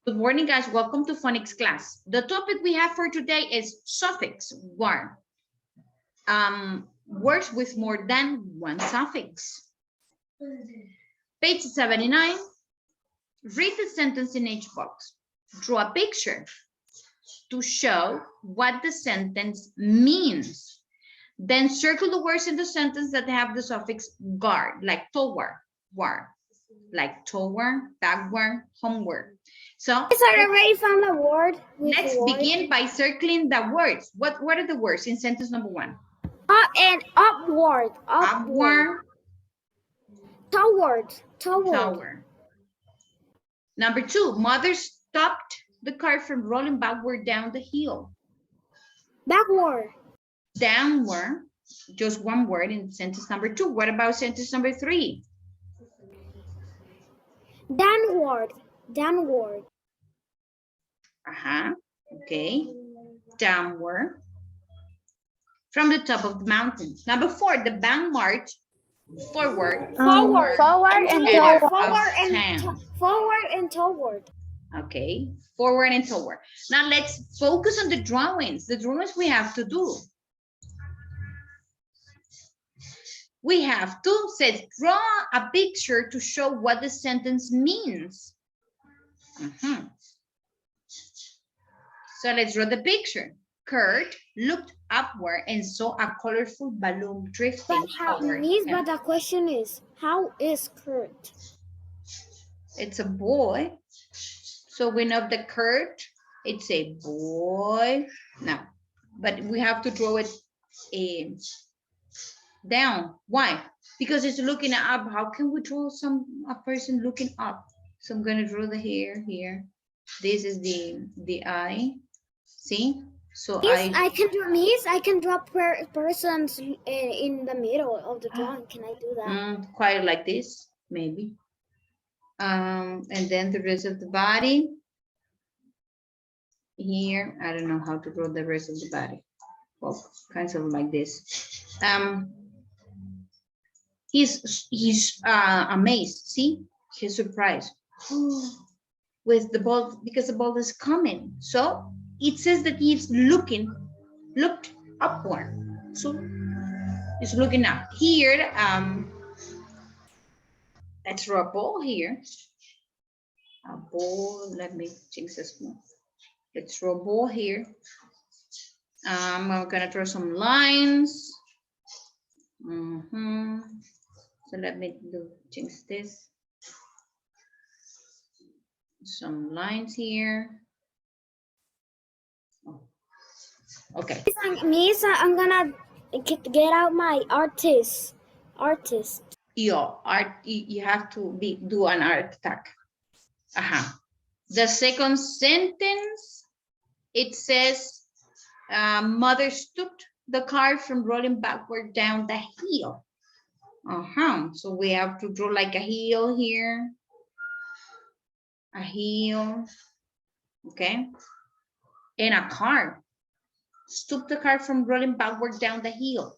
Good morning, guys. Welcome to phonics class. The topic we have for today is suffix word. Words with more than one suffix. Page 79. Read the sentence in each box. Draw a picture to show what the sentence means. Then circle the words in the sentence that have the suffix guard, like toward, war, like toward, backward, homeward. So I already found a word. Let's begin by circling the words. What are the words in sentence number one? Up and upward. Upward. Toward. Number two, mother stopped the car from rolling backward down the hill. Backward. Downward. Just one word in sentence number two. What about sentence number three? Downward. Okay. Downward. From the top of the mountain. Number four, the band marched forward. Forward and toward. Okay, forward and toward. Now let's focus on the drawings. The drawings we have to do. We have to say, draw a picture to show what the sentence means. So let's draw the picture. Kurt looked upward and saw a colorful balloon drifting forward. But the question is, how is Kurt? It's a boy. So we know the Kurt, it's a boy. Now, but we have to draw it down. Why? Because it's looking up. How can we draw a person looking up? So I'm going to draw the hair here. This is the eye. See? So I can draw persons in the middle of the drawing. Can I do that? Quite like this, maybe. And then the rest of the body. Here, I don't know how to draw the rest of the body. Well, kind of like this. He's amazed. See, he's surprised with the ball because the ball is coming. So it says that he's looked upward. So he's looking up. Here, let's draw a ball here. A ball. Let me change this one. Let's draw a ball here. I'm gonna draw some lines. So let me change this. Some lines here. Oh. Okay. Miss, I'm gonna get out my artist. You have to do an art attack. The second sentence, it says, mother stopped the car from rolling backward down the hill. So we have to draw like a hill here. A hill. Okay. And a car. Stop the car from rolling backward down the hill.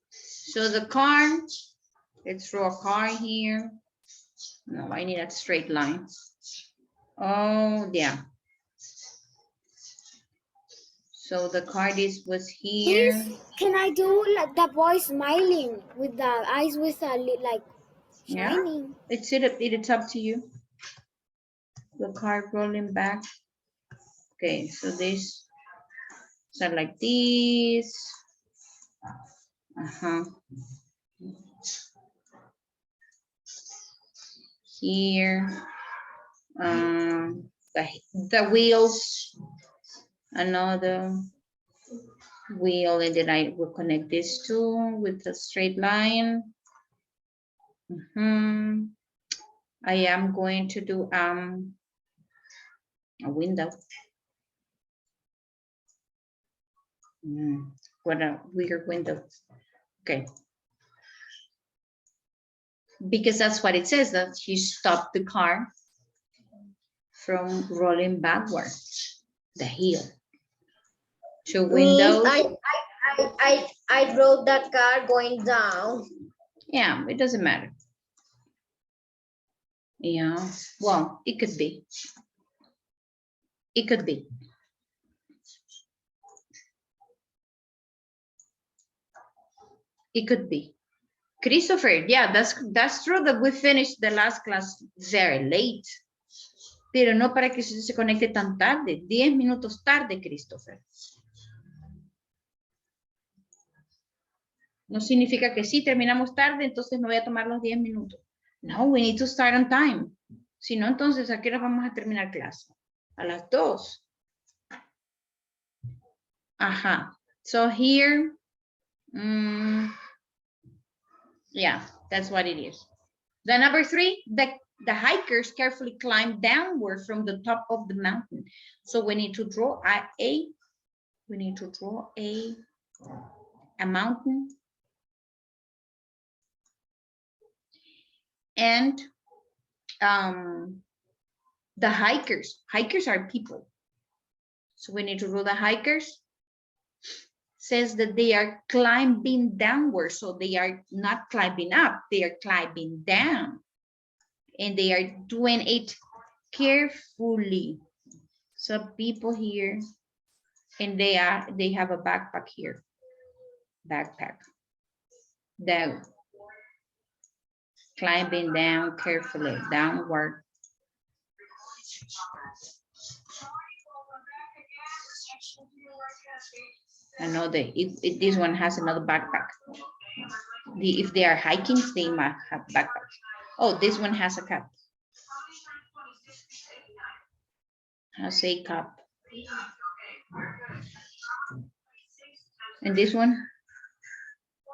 So the car, let's draw a car here. No, I need a straight line. Oh, yeah. So the car was here. Miss, can I do like the boy smiling with the eyes with a like shining? Yeah, it's up to you. The car rolling back. Okay, so this start like this. Here, the wheels, another wheel, and then I will connect these two with a straight line. I am going to do a window. What a weird window. Okay. Because that's what it says, that he stopped the car from rolling backward the hill. To windows. I drove that car going down. Yeah, it doesn't matter. Yeah, well, it could be. It could be. It could be. Christopher, yeah, that's true that we finished the last class very late. Pero no para que se conecte tan tarde. 10 minutos tarde, Christopher. No significa que sí, terminamos tarde, entonces me voy a tomar los 10 minutos. No, we need to start on time. Si no, entonces, ¿a qué hora vamos a terminar clase? A las 2. Ajá. So here, yeah, that's what it is. The number 3, the hikers carefully climb downward from the top of the mountain. So we need to draw a mountain. And the hikers are people. So we need to draw the hikers. Says that they are climbing downward. So they are not climbing up, they are climbing down. And they are doing it carefully. So people here, and they have a backpack here. Backpack. Down. Climbing down carefully, downward. Another, if this one has another backpack. If they are hiking, they might have backpacks. Oh, this one has a cap. Has a cap. And this one,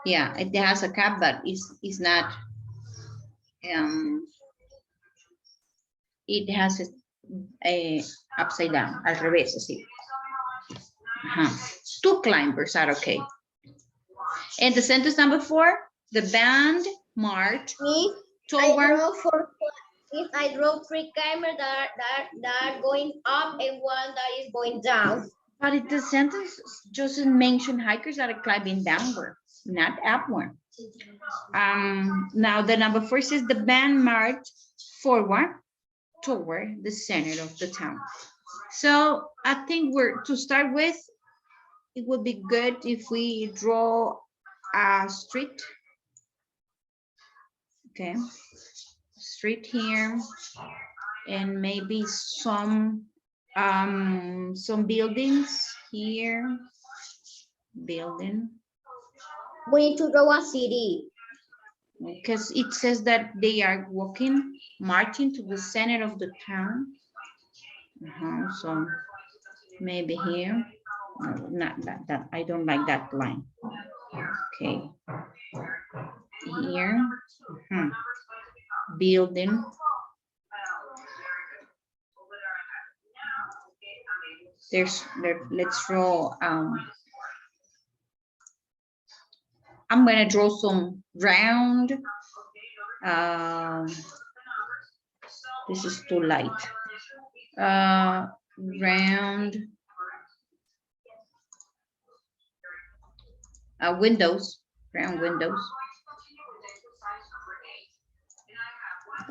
yeah, it has a cap, but it's not. It has a upside down, al revés, así. Two climbers are okay. And the sentence number 4, the band marched toward. I draw 3 climbers that are going up and one that is going down. But the sentence just mentioned hikers that are climbing downward, not upward. Now the number 4 says the band marched forward toward the center of the town. So I think to start with, it would be good if we draw a street. Okay, street here, and maybe some buildings here. Building. We need to draw a city. Because it says that they are marching to the center of the town. So maybe here. No, not that. I don't like that line. Okay. Here. Building. Let's draw. I'm going to draw some round. This is too light. Round windows, round windows.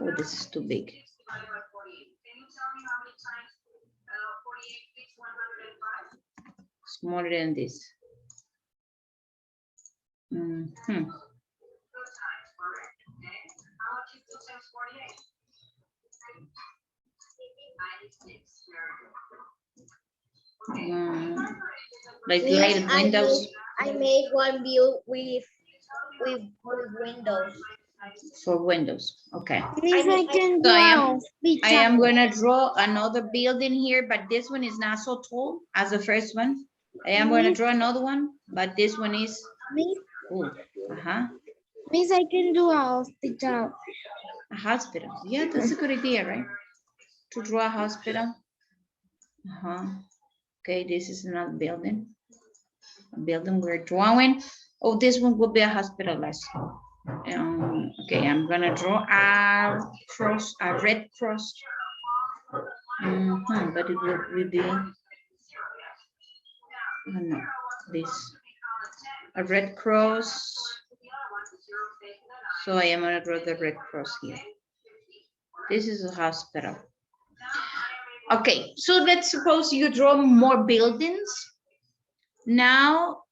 Oh, this is too big. Smaller than this. Like lighted windows. I made one view with windows. For windows, okay. I am gonna draw another building here, but this one is not so tall as the first one. I am gonna draw another one, but this one is. Miss, I can do a hospital. A hospital, yeah, that's a good idea, right? To draw a hospital. Okay, this is another building. A building we're drawing. Oh, this one will be a hospital. Okay, I'm gonna draw a cross, a red cross. But it will be no, this a red cross. So I am gonna draw the red cross here. This is a hospital. Okay, so let's suppose you draw more buildings. Now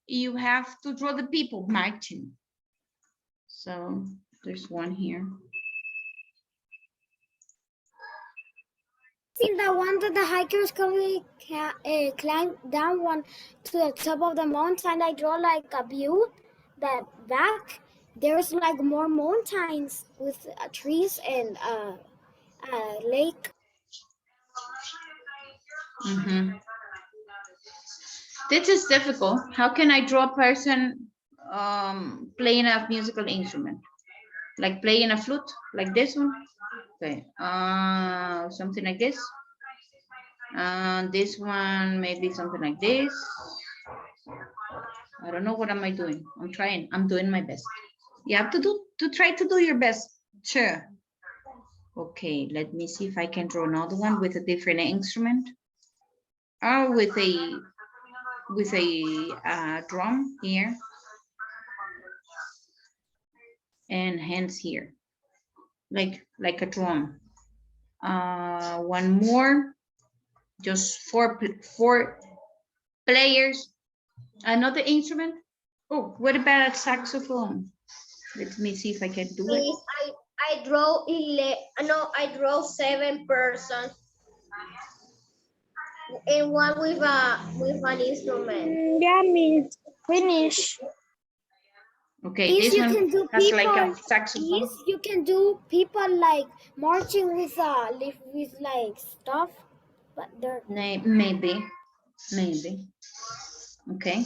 you have to draw the people marching. So there's one here. In the one that the hikers climb down one to the top of the mountain, I draw like a view that back there's like more mountains with trees and a lake. This is difficult. How can I draw a person playing a musical instrument? Like playing a flute, like this one? Okay, something like this. This one, maybe something like this. I don't know what am I doing. I'm trying. I'm doing my best. You have to try to do your best. Sure. Okay, let me see if I can draw another one with a different instrument. Or with a drum here. And hands here. Like a drum. One more. Just four players. Another instrument. Oh, what about a saxophone? Let me see if I can do it. I draw 7 persons and one with an instrument. Yeah, means finish. Okay, this one has like a saxophone. You can do people like marching with like stuff, but they're Maybe. Okay.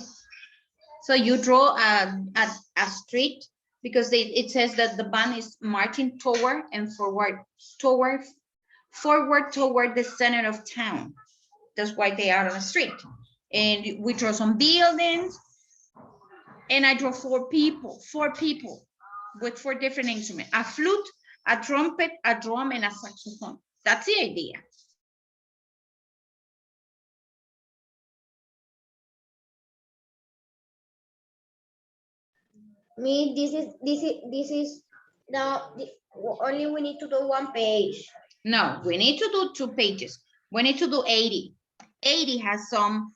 So you draw a street because it says that the band is marching toward and forward toward the center of town. That's why they are on the street. And we draw some buildings. And I draw four people with 4 different instruments: a flute, a trumpet, a drum, and a saxophone. That's the idea. This is now only we need to do 1 page. No, we need to do 2 pages. We need to do 80. 80 has some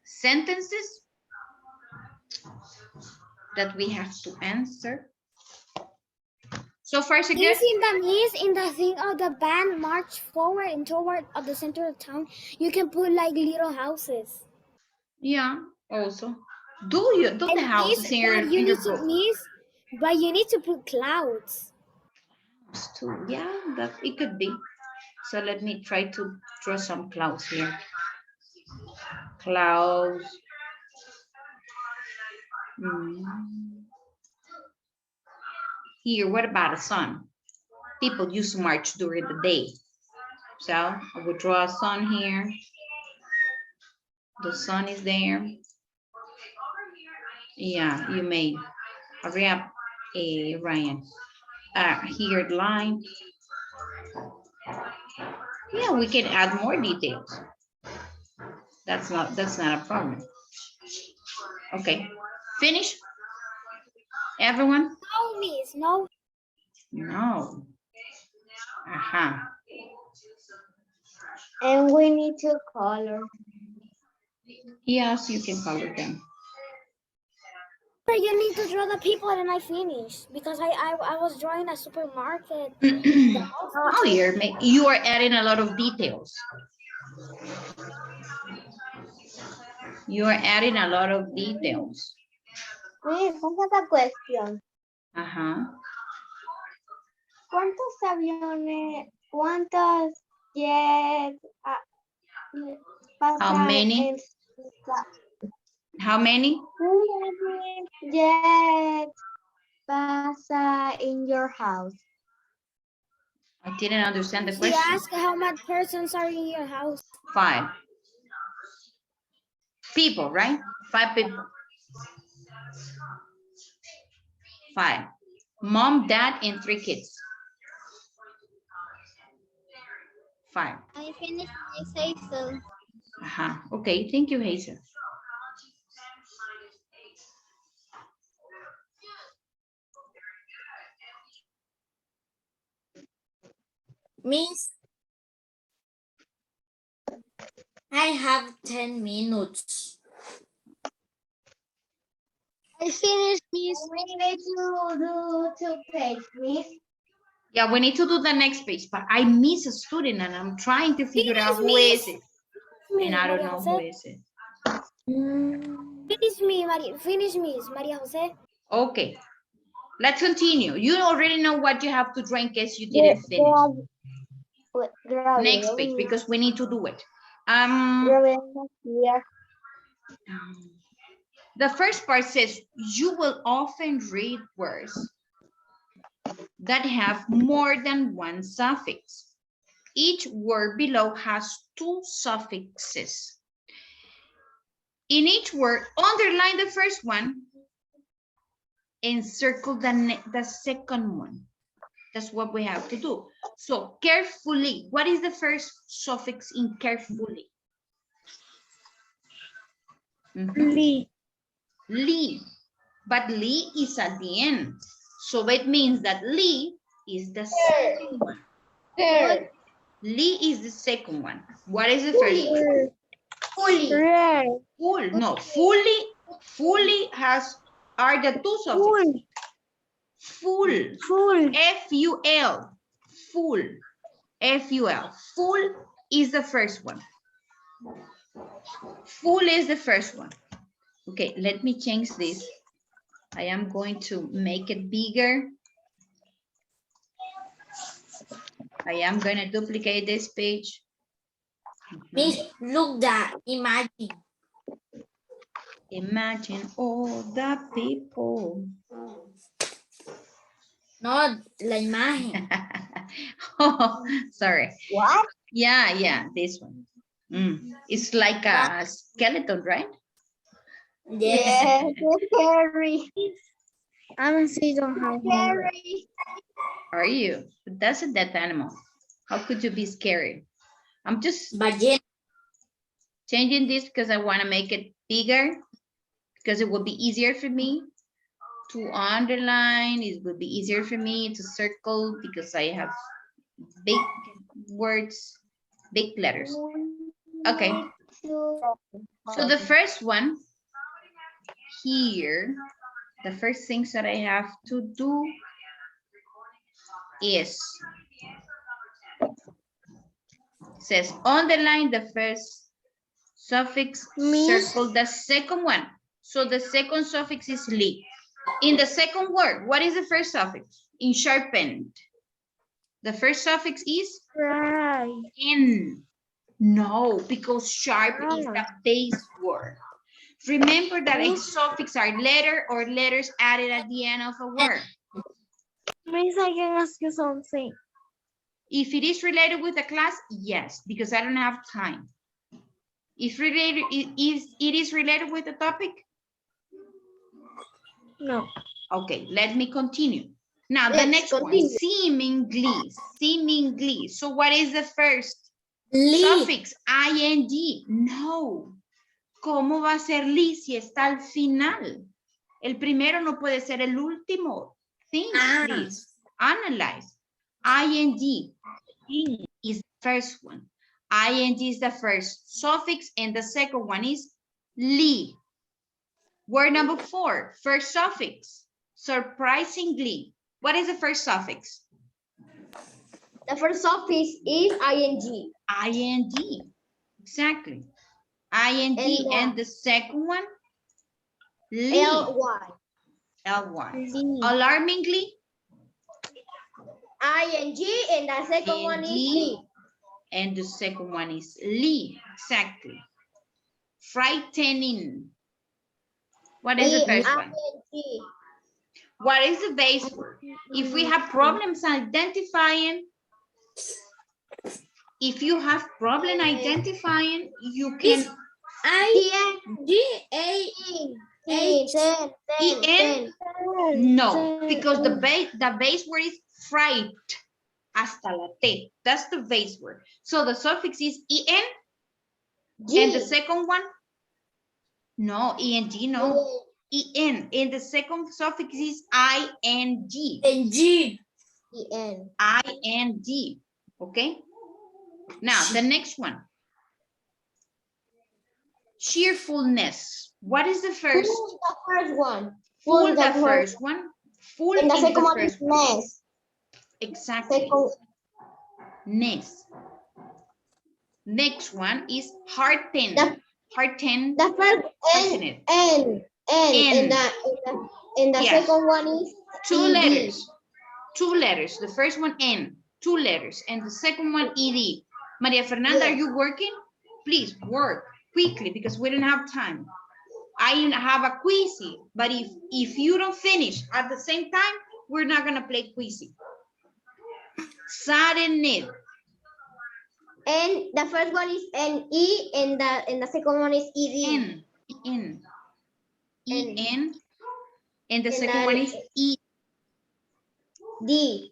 sentences that we have to answer. So first again, in the thing of the band march forward and toward of the center of town, you can put like little houses. Yeah, also. Do the houses here in your book? But you need to put clouds. Too. Yeah, that it could be. So let me try to draw some clouds here. Clouds. Here, what about a sun? People used to march during the day. So I would draw a sun here. The sun is there. Yeah, you may. Hurry up, Ryan. Here, the line. Yeah, we can add more details. That's not a problem. Okay, finish. Everyone? No, miss, no. No. Uh-huh. And we need to color. Yes, you can color them. But you need to draw the people and I finish because I was drawing a supermarket. Oh, you are adding a lot of details. You are adding a lot of details. Wait, una question. Ajá. ¿Cuántos aviones, cuántos jets How many? How many? Jets pasa in your house? I didn't understand the question. She asked how many persons are in your house. 5 people, right? 5 people. 5. Mom, dad, and 3 kids. 5. I finished my Hazel. Okay, thank you, Hazel. Miss, I have 10 minutes. I finished, Miss. We need to do 2 pages, Miss. Yeah, we need to do the next page, but I miss a student and I'm trying to figure out who is it. And I don't know who is it. Finish me, Maria. Finish, Miss Maria Jose. Okay, let's continue. You already know what you have to draw in case you didn't finish. Next page, because we need to do it. The first part says, you will often read words that have more than one suffix. Each word below has 2 suffixes. In each word, underline the first one and circle the second one. That's what we have to do. So carefully, what is the first suffix in carefully? Lee. Lee. But Lee is at the end. So it means that Lee is the second one. Third. Lee is the second one. What is the first one? Fully. Full. No, fully are the 2 suffixes. Full. F-U-L. Full. F-U-L. Full is the first one. Full is the first one. Okay, let me change this. I am going to make it bigger. I am going to duplicate this page. Miss, look that, imagine. Imagine all the people. No, la imagen. Oh, sorry. What? Yeah, this one. It's like a skeleton, right? Yes. Yes, scary. Honestly, don't have homework. Scary. Are you? But that's a dead animal. How could you be scary? I'm just Ballena. changing this because I want to make it bigger, because it will be easier for me to underline. It will be easier for me to circle because I have big words, big letters. Okay. So the first one here, the first things that I have to do is, says underline the first suffix, circle the second one. So the second suffix is li. In the second word, what is the first suffix? In sharpened. The first suffix is in. No, because sharp is the base word. Remember that a suffix are letter or letters added at the end of a word. Miss, I can ask you something. If it is related with the class, yes, because I don't have time. If it is related with the topic? No. Okay, let me continue. Now, the Let's next continue. one, seemingly, seemingly. So what is the first Li. suffix? ing. No. ¿Cómo va a ser li si está al final? El primero no puede ser el último. Think, please. Analyze. ing is the first one. ing is the first suffix and the second one is li. Word number 4, first suffix. Surprisingly. What is the first suffix? The first suffix is ing. ing. Exactly. ing and the second one? Li. ly. ly. Alarmingly? ing and the second one is li. And the second one is li. Exactly. Frightening. What is the first one? ing. What is the base word? If we have problems identifying, if you have problem identifying, you can I-G-A-H. no, because the base word is fright. Hasta la T. That's the base word. So the suffix is en. G. And the second one? No, eng, no. En. And the second suffix is ing. And G. en. ing. Okay? Now, the next one. Cheerfulness. What is the first? Full, the first one. Full, the first one. Full And the is second the one is first one. less. Exactly. Second, Ness. Next one is hearten. The- Hearten. the first Hearten. N. N. And the Yes. second one is Two ED. letters. Two letters. The first one N. Two letters. And the second one ED. Maria Fernanda, Yes. are you working? Please work quickly because we don't have time. I have a quizzy, but if you don't finish at the same time, we're not gonna play quizzy. Saddened. And the first one is NE and the second one is ED. N. N. E N. N. And the And second then one is E. D.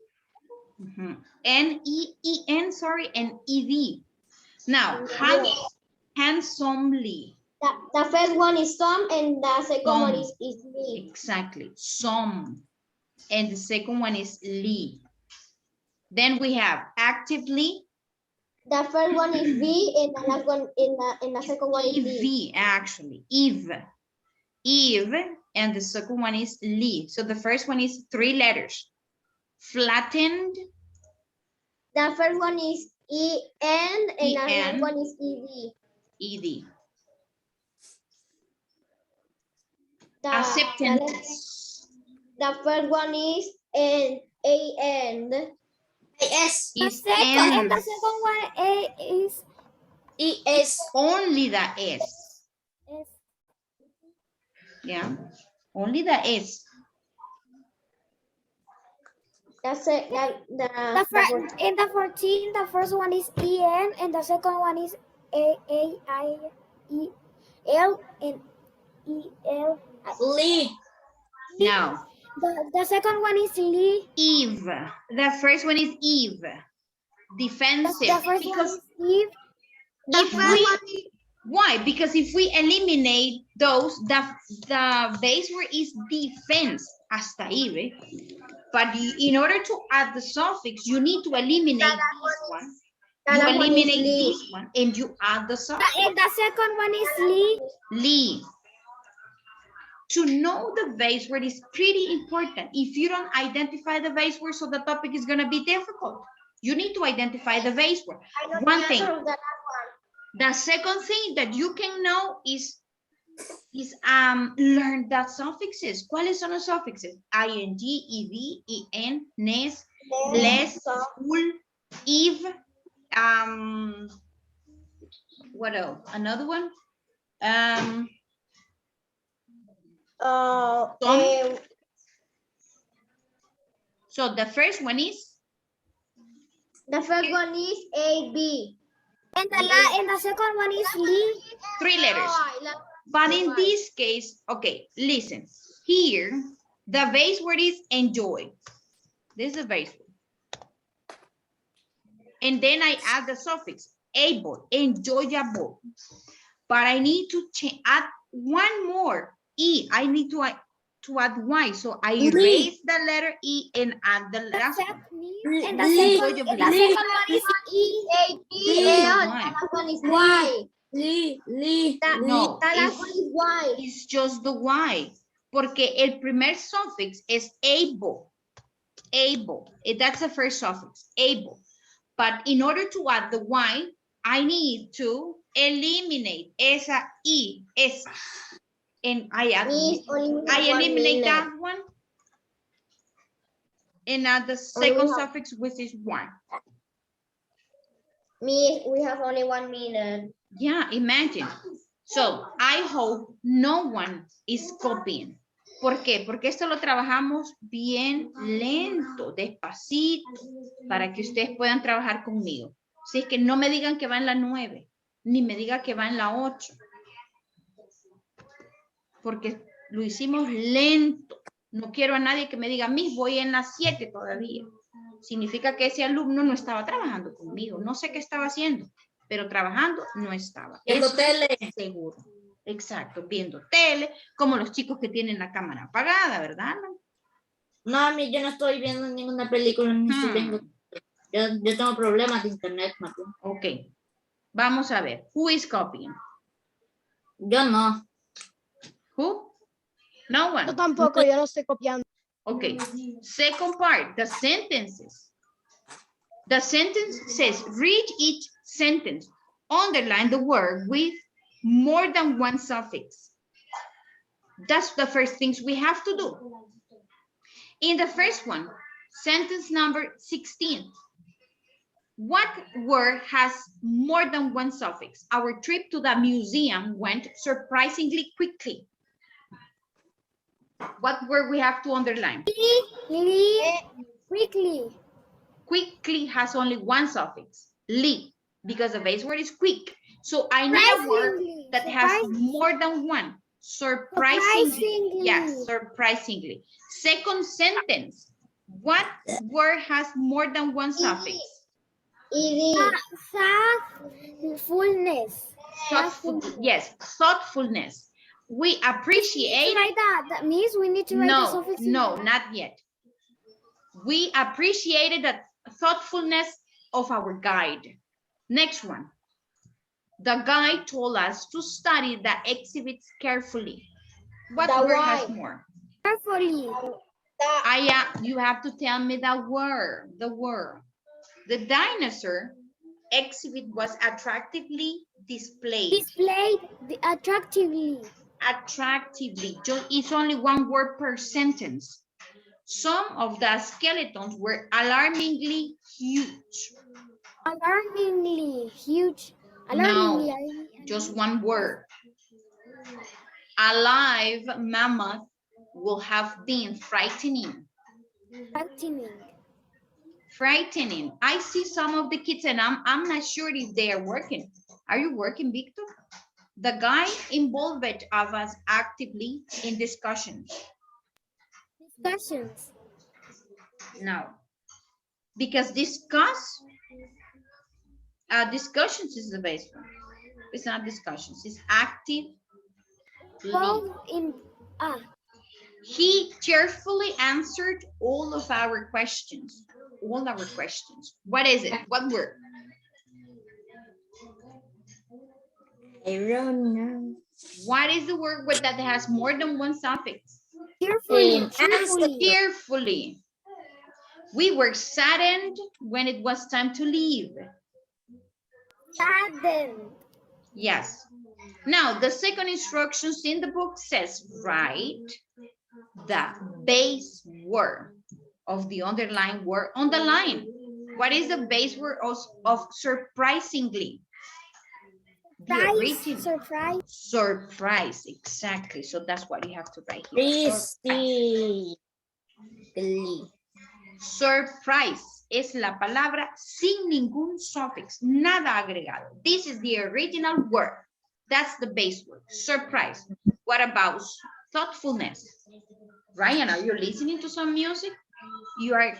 N-E-E-N, sorry, and E-D. Now, Yes. handsomely. The first one is some and the second one is D. Exactly, some. And the second one is Lee. Then we have actively. The first one is V and the last one in the second one is D. E-V, actually, Eve. Eve, and the second one is Lee. So the first one is 3 letters. Flattened. The first one is EN and the E-N. last one is ED. E-D. The Acceptance. The first one is AN. S. The Is second, N. and the second one is ES. Only the S. is Yeah, only the S. That's it. in the 14. The first one is EN, and the second one is AAIEL and EL. Lee. Now, The second one is Lee. Eve. The first one is Eve. Defensive. The first one Because is Eve. if we, why? Because if we eliminate those, the base word is defense. Hasta ahí, ¿ve? But in order to add the suffix, you need to eliminate this one. You That one is eliminate Lee. this one and you add the suffix. And the second one is Lee. Lee. To know the base word is pretty important. If you don't identify the base word, so the topic is going to be difficult. You need to identify the base word. I know One the thing. answer of the last one. The second thing that you can know is learn the suffixes. ¿Cuáles son los suffixes? ING, ED, EN, NES, LES, full, Eve, what else? Another one? So the first one is? The first one is AB. And the second one is Lee. 3 letters. But in this case, okay, listen. Here, the base word is enjoy. This is the base word. And then I add the suffix, able, enjoyable. But I need to add one more, E. I need to add Y. So I erase the letter E and add the last one. And the second one is E. The last one is Y. Lee. No, The last one is Y. it's just the Y. Porque el primer suffix is able. Able. That's the first suffix, able. But in order to add the Y, I need to eliminate esa I, esa. And I eliminate that one. And add the second suffix, which is one. We have only 1 minute. Yeah, imagine. So, I hope no one is copying. ¿Por qué? Porque esto lo trabajamos bien lento, despacito, para que ustedes puedan trabajar conmigo. Si es que no me digan que va en la 9, ni me diga que va en la 8. Porque lo hicimos lento. No quiero a nadie que me diga, Miss, voy en la 7 todavía. Significa que ese alumno no estaba trabajando conmigo. No sé qué estaba haciendo, pero trabajando no estaba. Viendo Eso tele. seguro. Exacto, viendo tele, como los chicos que tienen la cámara apagada, ¿verdad? No, yo no estoy viendo ninguna película, ni estoy viendo. Yo tengo problemas de internet, Mateo. Ok. Vamos a ver. Who is copying? Yo no. Who? No one. Yo tampoco, yo no estoy copiando. Okay. Second part, the sentences. The sentence says, read each sentence. Underline the word with more than one suffix. That's the first things we have to do. In the first one, sentence number 16. What word has more than one suffix? Our trip to the museum went surprisingly quickly. What word we have to underline? Quickly. Quickly has only one suffix, li, because the base word is quick. So I need a word that has more than one. Surprisingly. Yes, surprisingly. Second sentence. What word has more than one suffix? Thoughtfulness. Yes, thoughtfulness. We appreciate Like that. That means we need to write the suffix. No, not yet. We appreciated the thoughtfulness of our guide. Next one. The guide told us to study the exhibits carefully. What word has more? Carefully. You have to tell me the word. The dinosaur exhibit was attractively displayed. Displayed attractively. Attractively. It's only one word per sentence. Some of the skeletons were alarmingly huge. Alarmingly huge. No, just one word. A live mammoth will have been frightening. Frightening. I see some of the kids and I'm not sure if they are working. Are you working, Victor? The guy involved of us actively in discussions. Discussions. No. Because discussions is the base one. It's not discussions, it's active. He cheerfully answered all of our questions. All our questions. What is it? What word? I don't know. What is the word that has more than one suffix? Cheerfully. Cheerfully. We were saddened when it was time to leave. Saddened. Yes. Now, the second instructions in the book says, write the base word of the underlined word on the line. What is the base word of surprisingly? Surprise. Surprise, exactly. So that's what you have to write here. Surprise es la palabra sin ningún suffix, nada agregado. This is the original word. That's the base word, surprise. What about thoughtfulness? Ryan, are you listening to some music? You are.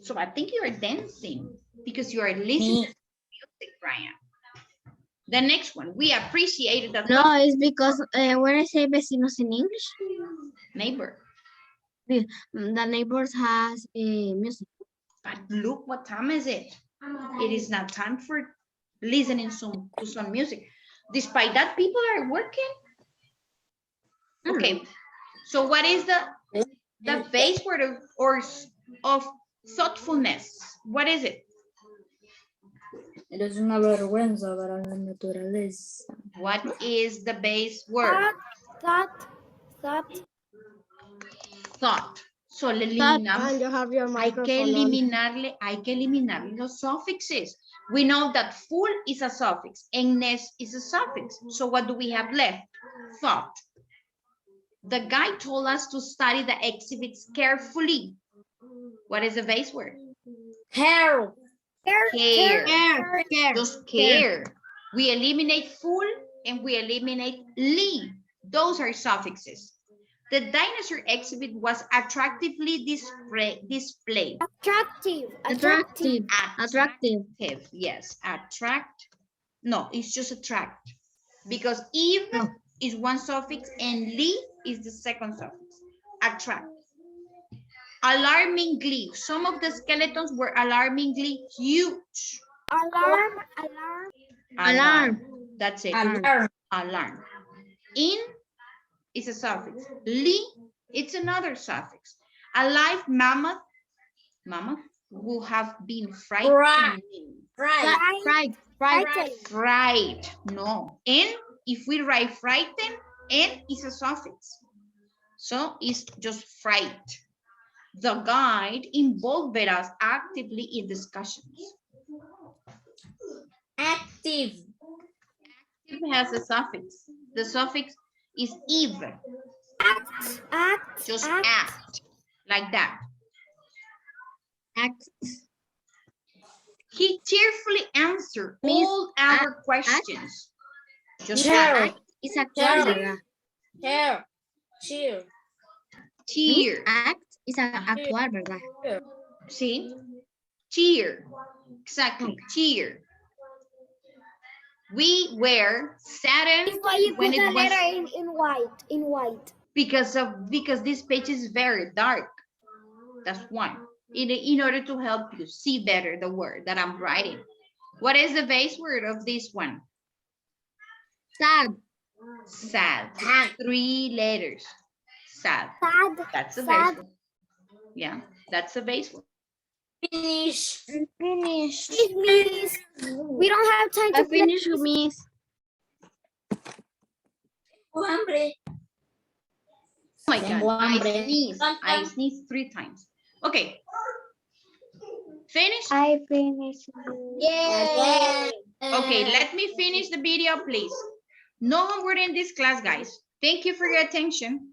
So I think you are dancing because you are listening to music, Ryan. The next one, we appreciated that. No, it's because when I say vecinos in English, neighbor. The neighbors has music. But look, what time is it? It is not time for listening to some music. Despite that, people are working. Okay, so what is the base word of thoughtfulness? What is it? Eres una vergüenza para la naturaleza. What is the base word? Thought. So le eliminamos. Hay que eliminarle los suffixes. We know that full is a suffix and ness is a suffix. So what do we have left? Thought. The guy told us to study the exhibits carefully. What is the base word? Care. Just care. We eliminate full and we eliminate li. Those are suffixes. The dinosaur exhibit was attractively displayed. Attractive. Yes, attract. No, it's just attract. Because eve is one suffix and li is the second suffix. Attract. Alarmingly. Some of the skeletons were alarmingly huge. Alarm. Alarm. That's it. Alarm. Alarm. In is a suffix. Li, it's another suffix. A live mammoth will have been frightened. Right. Fright. No. And if we write frightened, N is a suffix. So it's just fright. The guide involved us actively in discussions. Active. It has a suffix. The suffix is eve. Act. Just act. Like that. Act. He cheerfully answered Miss, all our questions. Just Cheer. act. Es actual, ¿verdad? Cheer. Cheer. Cheer. Act es actual, ¿verdad? See? Cheer. Exactly. Cheer. We were saddened That's why you when put the it was letter in white. because this page is very dark. That's one. In order to help you see better the word that I'm writing. What is the base word of this one? Sad. Sad. 3 letters. Sad. Sad. That's the Sad. base word. Yeah, that's the base word. Finish. Finish. Please, miss. We don't have time I to play. finish, miss. Hambre. Oh my Tengo God, hambre. I sneezed 3 times. Okay. Finish? I finish. Yay! Okay, let me finish the video, please. No homework in this class, guys. Thank you for your attention.